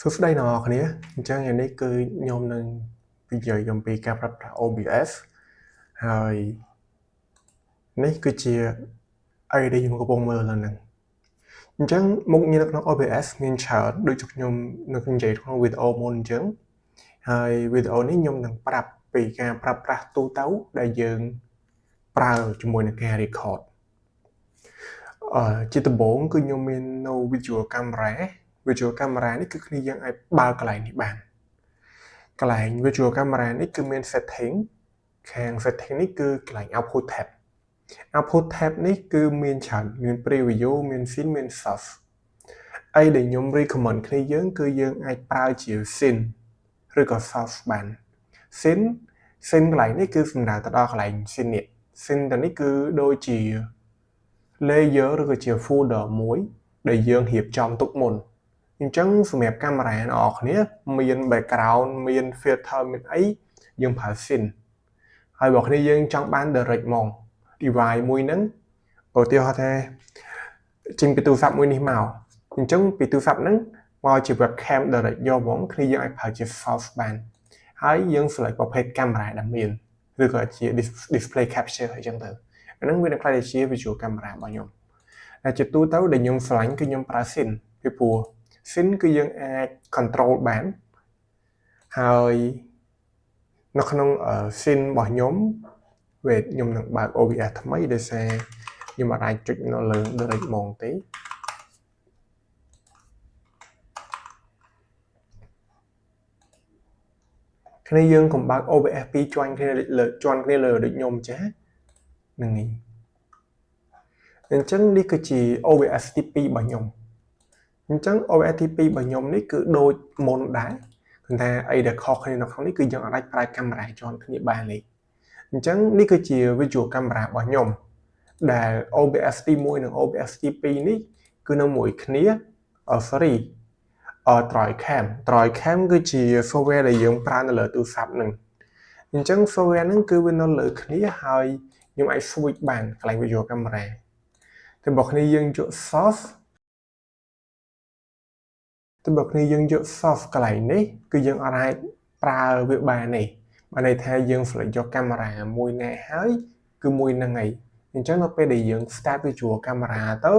សួស្តីអ្នកនរគ្នាអញ្ចឹងថ្ងៃនេះគឺខ្ញុំនឹងនិយាយអំពីការប្រើប្រាស់ OBS ហើយនេះគឺជាអីដែលខ្ញុំកំពុងមើលឡើងហ្នឹងអញ្ចឹងមុខងារនៅក្នុង OBS មានច្រើនដូចជាខ្ញុំនៅនិយាយក្នុងវីដេអូមុនអញ្ចឹងហើយវីដេអូនេះខ្ញុំនឹងប្រាប់ពីការប្រើប្រាស់ទូទៅដែលយើងប្រើជាមួយនឹងការ record ជាដំបូងគឺខ្ញុំមាននៅ visual camera នេះគឺគ្នាយើងអាចបើកកន្លែងនេះបានកន្លែង visual camera នេះគឺមាន setting ខាង setting នេះគឺកន្លែង output tab នេះគឺមានច្រើនមាន preview មាន scene មាន source អីដែលខ្ញុំ recommend គ្នាយើងគឺយើងអាចប្រើជា scene ឬក៏ source បាន scene កន្លែងនេះគឺសំដៅទៅដល់កន្លែង scene នេះ scene ទៅនេះគឺដូចជា layer ឬក៏ជា folder មួយដែលយើងរៀបចំទុកមុនអញ្ចឹងសម្រាប់កាមេរ៉ាអ្នកនរគ្នាមាន background មាន filter មានអីយើងប្រើ scene ហើយបើគ្នាយើងចង់បាន direct ហ្មង device មួយហ្នឹងឧទាហរណ៍ថាចេញពីទូរស័ព្ទមួយនេះមកអញ្ចឹងពីទូរស័ព្ទហ្នឹងមកជា webcam direct យកហ្មងគ្នាយើងអាចប្រើជា source បានហើយយើង select ប្រភេទកាមេរ៉ាដែលមានឬក៏ជា display capture អញ្ចឹងទៅអាហ្នឹងវានឹងក្លាយជា visual camera របស់ខ្ញុំតែជាទូទៅដែលខ្ញុំស្រឡាញ់គឺខ្ញុំប្រើ scene ពីព្រោះ scene គឺយើងអាច control បានហើយនៅក្នុង scene របស់ខ្ញុំខ្ញុំនឹងបើក OBS ថ្មីដោយសារខ្ញុំអាចចុចនៅលើ direct ហ្មងទេគ្នាយើងកុំបើក OBS ពីរជាន់គ្នាលើដូចខ្ញុំចាហ្នឹងហើយអញ្ចឹងនេះគឺជា OBS ទី2របស់ខ្ញុំអញ្ចឹង OBS ទី2របស់ខ្ញុំនេះគឺដូចមុនដែរគឺថាអីដែលខុសគ្នានៅក្នុងនេះគឺយើងអាចប្រើកាមេរ៉ាជាន់គ្នាបានទេអញ្ចឹងនេះគឺជា visual camera របស់ខ្ញុំដែល OBS ទី1និង OBS ទី2នេះគឺនៅមួយគ្នា Droidcam គឺជា software ដែលយើងប្រើនៅលើទូរស័ព្ទហ្នឹងអញ្ចឹង software ហ្នឹងគឺវានៅលើគ្នាហើយខ្ញុំអាច switch បានកន្លែង visual camera តែបើគ្នាយើងយក source កន្លែងនេះគឺយើងអាចប្រើវាបានទេបានន័យថាយើង select យកកាមេរ៉ាមួយណាហើយគឺមួយហ្នឹងហើយអញ្ចឹងនៅពេលដែលយើង start visual camera ទៅ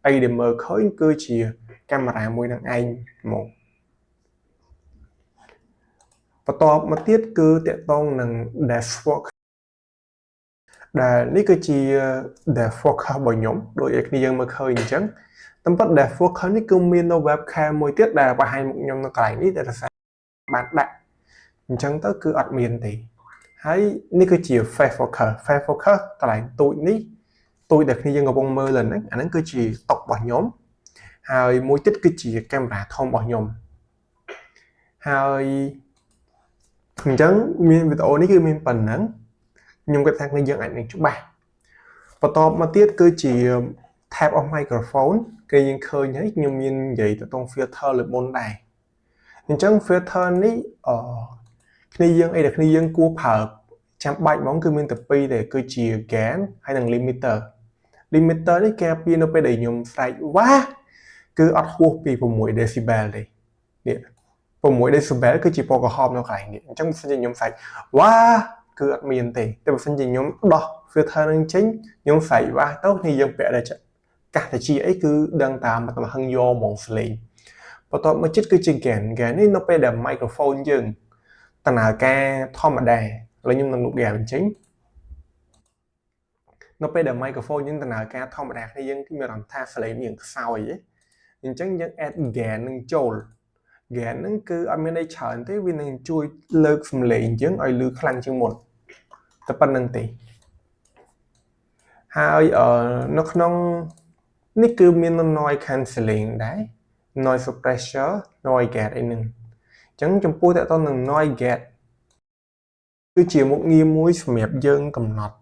អីដែលមើលឃើញគឺជាកាមេរ៉ាមួយហ្នឹងឯងមកបន្ទាប់មកទៀតគឺតកតងនឹង dashboard ដែលនេះគឺជា dashboard របស់ខ្ញុំដូចឲ្យគ្នាយើងមើលឃើញអញ្ចឹងតាមពិត dashboard នេះគឺមាននៅ webcam មួយទៀតដែលបង្ហាញមុខខ្ញុំនៅកន្លែងនេះដែលបានដាក់អញ្ចឹងទៅគឺអត់មានទេហើយនេះគឺជា face focus កន្លែងទូចនេះទូចដែលគ្នាយើងកំពុងមើលហ្នឹងអាហ្នឹងគឺជាតុរបស់ខ្ញុំហើយមួយទៀតគឺជាកាមេរ៉ាធំរបស់ខ្ញុំហើយអញ្ចឹងមានវីដេអូនេះគឺមានប៉ុណ្ណឹងខ្ញុំគិតថាគ្នាយើងអាចនឹងច្បាស់បន្ទាប់មកទៀតគឺជា tab of microphone គេយើងឃើញហើយខ្ញុំមាននិយាយទៅតង filter លើមុនដែរអញ្ចឹង filter នេះគ្នាយើងអីដែលគ្នាយើងគួរប្រើចាំបាច់ហ្មងគឺមានតែពីរទេគឺជា gain ហើយនិង limiter នេះគេពីនៅពេលដែលខ្ញុំស្រែកវ៉ាគឺអត់ហួសពី6 decibel ទេនេះ6 decibel គឺជាពណ៌ក្រហមនៅកន្លែងនេះអញ្ចឹងបើសិនជាខ្ញុំស្រែកវ៉ាគឺអត់មានទេតែបើសិនជាខ្ញុំដោះ filter នឹងចេញខ្ញុំស្រែកវ៉ាទៅគ្នាយើងពាក់តែកាសតាជាអីគឺដឹងតាមហឹងយកហ្មងសលេងបន្ទាប់មកចិត្តគឺជា gain នេះនៅពេលដែល microphone យើងដំណើរការធម្មតាឥឡូវខ្ញុំនឹងលុប gain ចេញនៅពេលដែល microphone យើងដំណើរការធម្មតាគ្នាយើងមានអារម្មណ៍ថាសលេងយើងខ្សោយអញ្ចឹងយើង add gain នឹងចូល gain ហ្នឹងគឺអត់មានអីច្រើនទេវានឹងជួយលើកសំឡេងយើងឲ្យលឺខ្លាំងជាងមុនតែប៉ុណ្្នឹងទេហើយនៅក្នុងនេះគឺមាន noise cancelling ដែរ noise suppressor noise gate អីហ្នឹងអញ្ចឹងចំពោះតទៅនឹង noise gate គឺជាមុខងារមួយសម្រាប់យើងកំណត់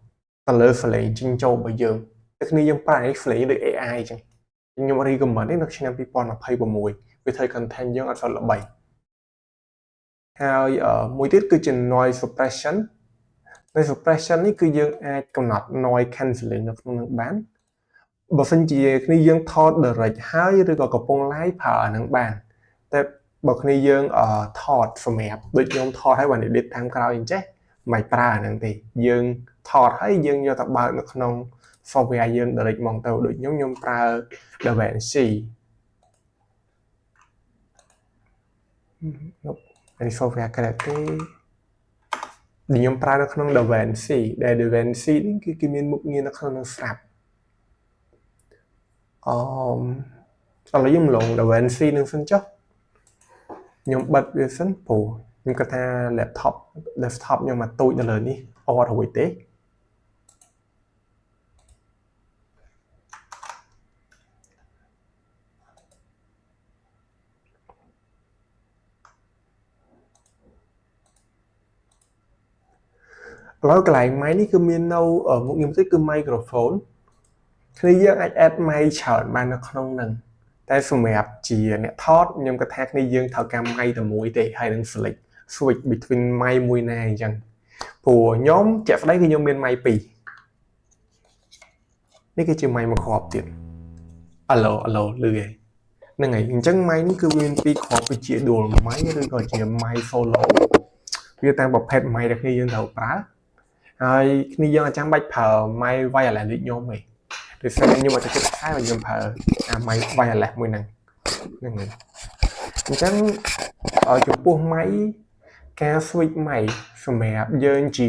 ទៅលើសលេងចេញចូលរបស់យើងតែគ្នាយើងប្រើសលេងដូច AI អញ្ចឹងខ្ញុំ recommend នេះនៅឆ្នាំ2026វាធ្វើ content យើងអត់សូវល្បីហើយមួយទៀតគឺជា noise suppression នេះគឺយើងអាចកំណត់ noise cancelling នៅក្នុងនឹងបានបើសិនជាគ្នាយើងថត direct ហើយឬក៏កំពុង live ប្រើអានឹងបានតែ បើគ្នាយើងថតសម្រាប់ដូចខ្ញុំថតឲ្យបាន edit តាមក្រោយអញ្ចេះមិនប្រើអាហ្នឹងទេយើងថតហើយយើងយកទៅបើកនៅក្នុង software យើង direct ហ្មងទៅដូចខ្ញុំប្រើ DaVinci នេះ software ក្រៅទេខ្ញុំប្រើនៅក្នុង DaVinci ដែល DaVinci នេះគឺគេមានមុខងារនៅក្នុងនឹងស្រាប់ឥឡូវខ្ញុំឡង DaVinci នឹងសិនចុះខ្ញុំបិទវាសិនព្រោះខ្ញុំគិតថា laptop desktop ខ្ញុំមកទូចនៅលើនេះអត់រួចទេឥឡូវកន្លែង mic នេះគឺមាននៅមុខខ្ញុំតិចគឺ microphone គ្នាយើងអាច add mic ច្រើនបាននៅក្នុងហ្នឹងតែសម្រាប់ជាអ្នកថតខ្ញុំគិតថាគ្នាយើងត្រូវការ mic តែមួយទេហើយនឹង select switch between mic មួយណាអញ្ចឹងព្រោះខ្ញុំជាក់ស្ដែងគឺខ្ញុំមាន mic 2នេះគឺជា mic មួយគ្រាប់ទៀតឡូលឺហ្នឹងហើយអញ្ចឹង mic នេះគឺមានពីរគ្រាប់គឺជា dual mic ឬក៏ជា mic solo វាតាមប្រភេទ mic ដែលគ្នាយើងត្រូវប្រើហើយគ្នាយើងអត់ចាំបាច់ប្រើ mic wireless ដូចខ្ញុំទេដោយសារខ្ញុំអត់ចិត្តខែខ្ញុំប្រើអា mic wireless មួយហ្នឹងហើយអញ្ចឹងចំពោះ mic ការ switch mic សម្រាប់យើងជា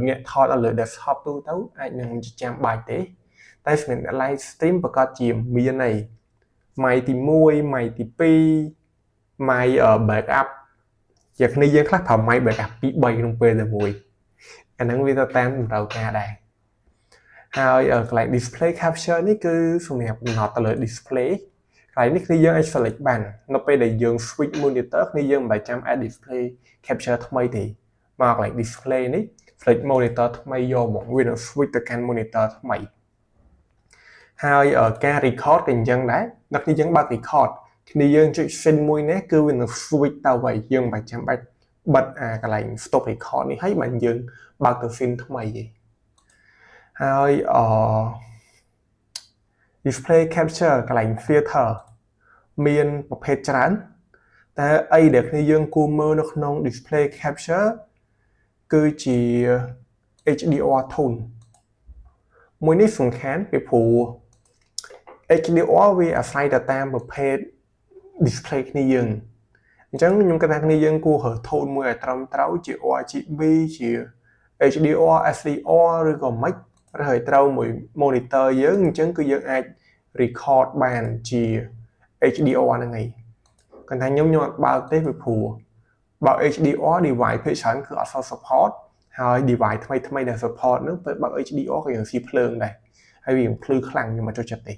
អ្នកថតលើ desktop ទូទៅអាចនឹងចាំបាច់ទេតែសម្រាប់ live stream ប្រកាសជាមានហើយ mic ទី1 mic ទី2 mic backup ជាគ្នាយើងខ្លះប្រើ mic backup 2 3ក្នុងពេលតែមួយអាហ្នឹងវាទៅតាមតម្រូវការដែរហើយកន្លែង display capture នេះគឺសម្រាប់កំណត់ទៅលើ display កន្លែងនេះគឺយើងអាច select បាននៅពេលដែលយើង switch monitor គឺយើងមិនបាច់ចាំ add display capture ថ្មីទេមកកន្លែង display នេះ select monitor ថ្មីយកមកវានឹង switch ទៅកាន់ monitor ថ្មីហើយការ record ក៏អញ្ចឹងដែរដល់គ្នាយើងបើក record គ្នាយើងចុច send មួយនេះគឺវានឹង switch ទៅវិញយើងមិនបាច់ចាំបាច់បិទអាកន្លែង stop record នេះហើយបើយើងបើកទៅ send ថ្មីទេហើយ display capture កន្លែង filter មានប្រភេទច្រើនតែអីដែលគ្នាយើងគួរមើលនៅក្នុង display capture គឺជា HDR tone មួយនេះសំខាន់ពីព្រោះ HDR វាអាស្រ័យទៅតាមប្រភេទ display គ្នាយើងអញ្ចឹងខ្ញុំគិតថាគ្នាយើងគួររើ tone មួយឲ្យត្រឹមត្រូវជា RGB ជា HDR SDR ឬក៏មិនរើឲ្យត្រូវមួយ monitor យើងអញ្ចឹងគឺយើងអាច record បានជា HDR ហ្នឹងឯងគាត់ថាខ្ញុំអត់បើកទេពីព្រោះបើក HDR device ភាគច្រើនគឺអត់សូវ support ហើយ device ថ្មីដែល support ហ្នឹងពេលបើក HDR ក៏យើងស៊ីភ្លើងដែរហើយវាភ្លឺខ្លាំងខ្ញុំអត់ចូលចិត្តទេ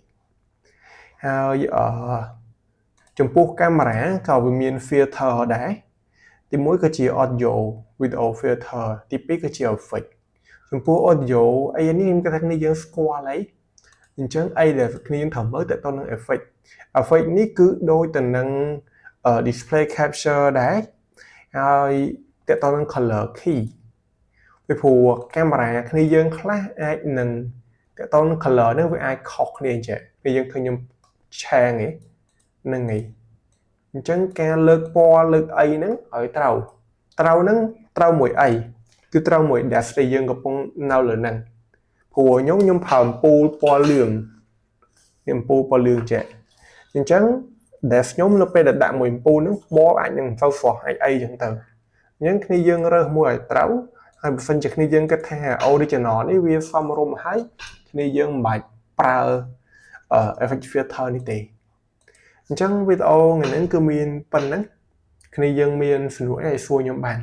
ហើយចំពោះកាមេរ៉ាក៏វាមាន filter ដែរទី1គឺជា audio video filter ទី2គឺជា effect ចំពោះ audio អីនេះខ្ញុំគិតថាគ្នាយើងស្គាល់ហើយអញ្ចឹងអីដែលគ្នាយើងត្រូវមើលតើតើនឹង effect នេះគឺដូចទៅនឹង display capture ដែរហើយតើតើនឹង color key ពីព្រោះកាមេរ៉ាគ្នាយើងខ្លះអាចនឹងតើតើនឹង color ហ្នឹងវាអាចខុសគ្នាអញ្ចឹងពេលយើងឃើញខ្ញុំឆាងហ្នឹងហើយអញ្ចឹងការលើកពណ៌លើកអីហ្នឹងឲ្យត្រូវហ្នឹងត្រូវមួយអីគឺត្រូវមួយ dash ដែលយើងកំពុងនៅលើហ្នឹងព្រោះខ្ញុំប្រើអំពូលពណ៌លឿងអំពូលពណ៌លឿងចេះអញ្ចឹង dash ខ្ញុំនៅពេលដែលដាក់មួយអំពូលហ្នឹងពណ៌អាចនឹងទៅស្រស់អីអញ្ចឹងទៅអញ្ចឹងគ្នាយើងរើសមួយឲ្យត្រូវហើយបើសិនជាគ្នាយើងគិតថា original នេះវាសមរម្យហើយគ្នាយើងមិនបាច់ប្រើ effect filter នេះទេអញ្ចឹងវីដេអូថ្ងៃនេះគឺមានប៉ុណ្ណឹងគ្នាយើងមានសំណួរអីឲ្យសួរខ្ញុំបាន